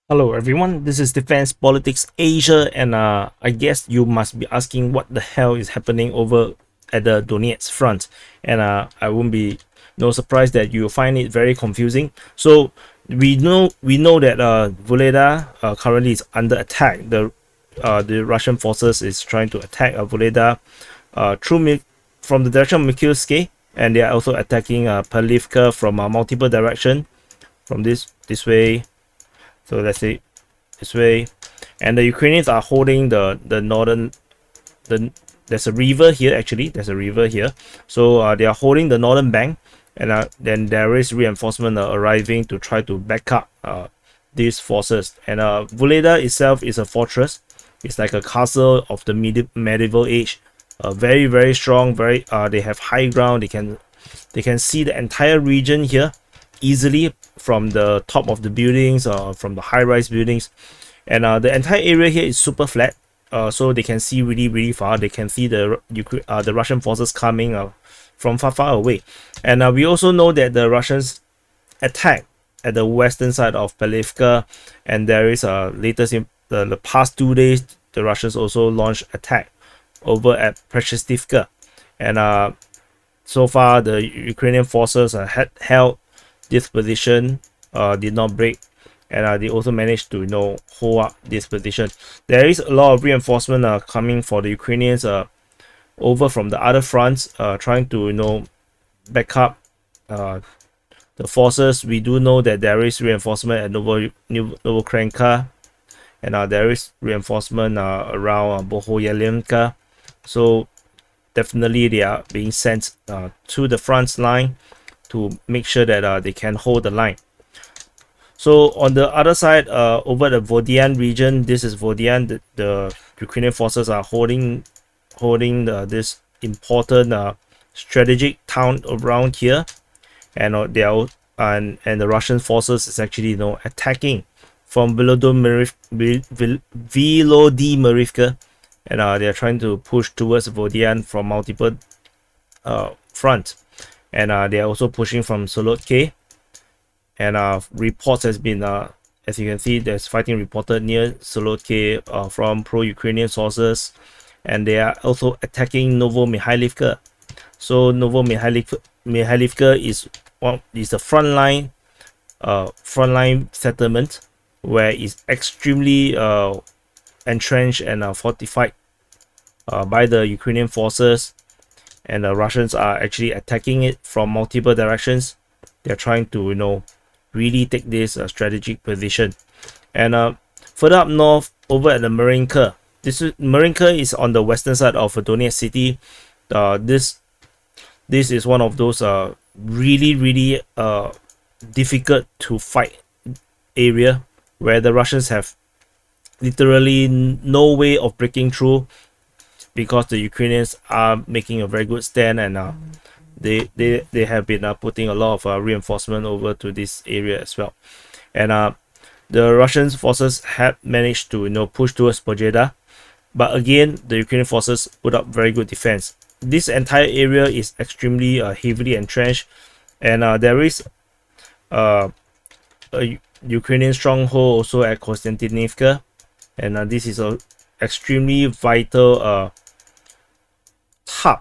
Hello everyone, this is Defense Politics Asia, and I guess you must be asking what the hell is happening over at the Donetsk Front, and I won't be no surprise that you find it very confusing. So we know that Vuhledar currently is under attack. The Russian forces is trying to attack Vuhledar from the direction of Mikhailivka, and they are also attacking Pavlivka from multiple direction from this way. So let's say this way, and the Ukrainians are holding the northern the there's a river here. Actually, there's a river here, so they are holding the northern bank, and then there is reinforcement arriving to try to back up these forces. And Vuhledar itself is a fortress. It's like a castle of the medieval age. Very strong. They have high ground. They can see the entire region here easily from the top of the buildings or from the high-rise buildings, and the entire area here is super flat, so they can see really far. They can see the Russian forces coming from far away. And we also know that the Russians attack at the western side of Pavlivka, and there is a latest in the past 2 days the Russians also launched attack over at Preschystivka, and so far the Ukrainian forces had held this position, did not break, and they also managed to hold up this position. There is a lot of reinforcement coming for the Ukrainians over from the other fronts, trying to back up the forces. We do know that there is reinforcement at Novomykhailivka, and there is reinforcement around Vodyane. So definitely they are being sent to the front line to make sure that they can hold the line. So on the other side, over the Vodyane region, this is Vodyane. The Ukrainian forces are holding this important strategic town around here, and they are and the Russian forces is actually attacking from Volodymyrivka, and they are trying to push towards Vodyane from multiple fronts. And they are also pushing from Solotke, and reports has been as you can see, there's fighting reported near Solotke from pro-Ukrainian sources, and they are also attacking Novomykhailivka. So Novomykhailivka is a frontline settlement where it's extremely entrenched and fortified by the Ukrainian forces, and the Russians are actually attacking it from multiple directions. They're trying to really take this strategic position. And further up north, over at the Marinka, Marinka is on the western side of Donetsk City. This is one of those really difficult to fight area where the Russians have literally no way of breaking through, because the Ukrainians are making a very good stand, and they have been putting a lot of reinforcement over to this area as well. And the Russian forces have managed to push towards Vodyane, but again the Ukrainian forces put up very good defense. This entire area is extremely heavily entrenched, and there is a Ukrainian stronghold also at Preschystivka, and this is a extremely vital hub,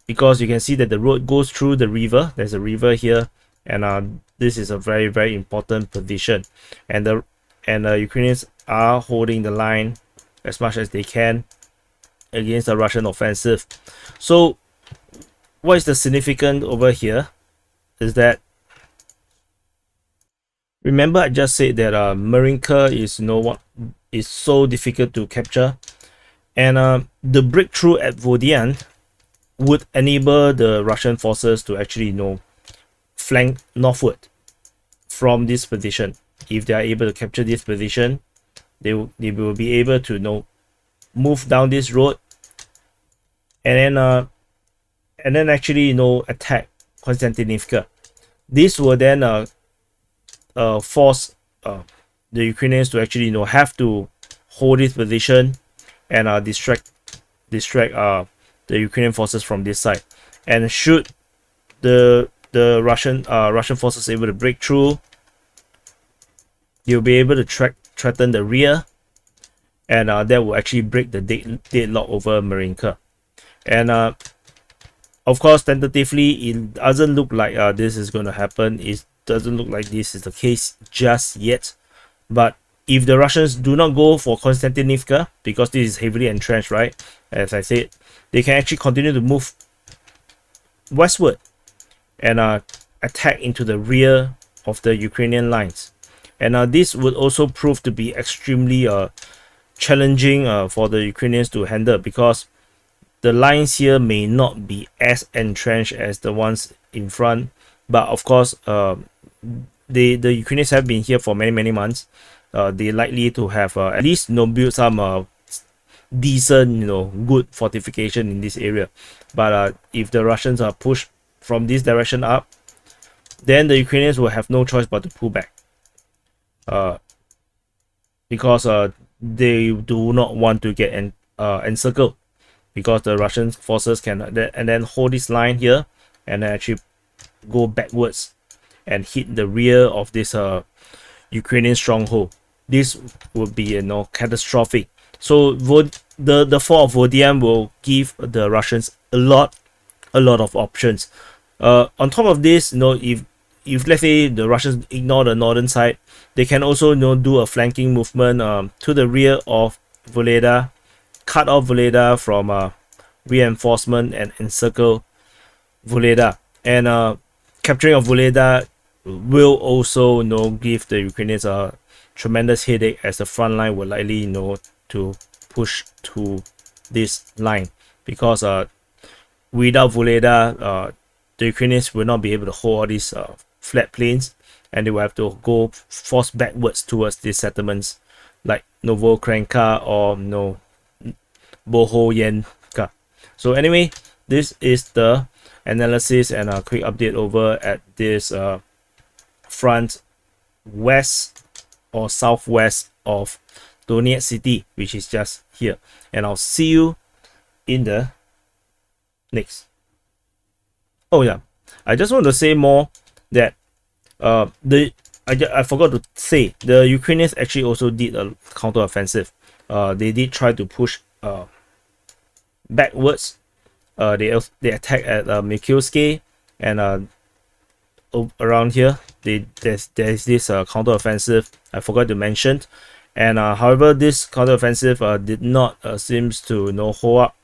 because you can see that the road goes through the river. There's a river here, and this is a very important position, and the Ukrainians are holding the line as much as they can against the Russian offensive. So what is the significance over here is that, remember I just said that Marinka is what is so difficult to capture, and the breakthrough at Vodiane would enable the Russian forces to actually flank northward from this position. If they are able to capture this position, they will be able to move down this road, and then actually attack Preschystivka. This will then force the Ukrainians to actually have to hold this position and distract the Ukrainian forces from this side. And should the Russian forces able to break through, you'll be able to threaten the rear, and that will actually break the deadlock over Marinka. And of course, tentatively, it doesn't look like this is going to happen. It doesn't look like this is the case just yet. But if the Russians do not go for Konstantinivka, because this is heavily entrenched, right? As I said, they can actually continue to move westward and attack into the rear of the Ukrainian lines. And this would also prove to be extremely challenging for the Ukrainians to handle, because the lines here may not be as entrenched as the ones in front. But of course, the Ukrainians have been here for many months. They likely to have at least built some decent, good fortification in this area. But if the Russians are pushed from this direction up, then the Ukrainians will have no choice but to pull back, because they do not want to get encircled, because the Russian forces can and then hold this line here and then actually go backwards and hit the rear of this Ukrainian stronghold. This would be catastrophic. So the fall of Vodyane will give the Russians a lot of options. On top of this, if let's say the Russians ignore the northern side, they can also do a flanking movement to the rear of Vuhledar, cut off Vuhledar from reinforcement and encircle Vuhledar. And capturing of Vuhledar will also give the Ukrainians a tremendous headache, as the front line will likely to push to this line, because without Vuhledar, the Ukrainians will not be able to hold all these flat plains, and they will have to go force backwards towards these settlements like Novomykhailivka or Vodyane. So anyway, this is the analysis and a quick update over at this front west or southwest of Donetsk City, which is just here. And I'll see you in the next. Oh yeah, I just want to say more that I forgot to say, the Ukrainians actually also did a counter-offensive. They did try to push backwards. They attacked at Mikhailivka, and around here there's this counter-offensive I forgot to mention. And however, this counter-offensive did not seems to hold up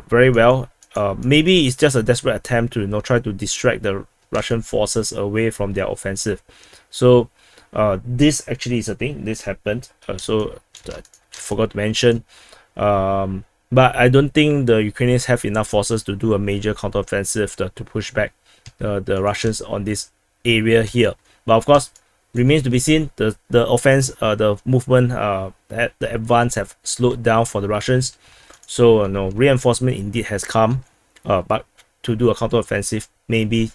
very well. Maybe it's just a desperate attempt to try to distract the Russian forces away from their offensive. So this actually is a thing. This happened. So I forgot to mention. But I don't think the Ukrainians have enough forces to do a major counteroffensive to push back the Russians on this area here. But of course, remains to be seen. The offense, the movement, the advance have slowed down for the Russians. So reinforcement indeed has come, but to do a counteroffensive, maybe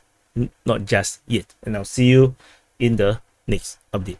not just yet. And I'll see you in the next update.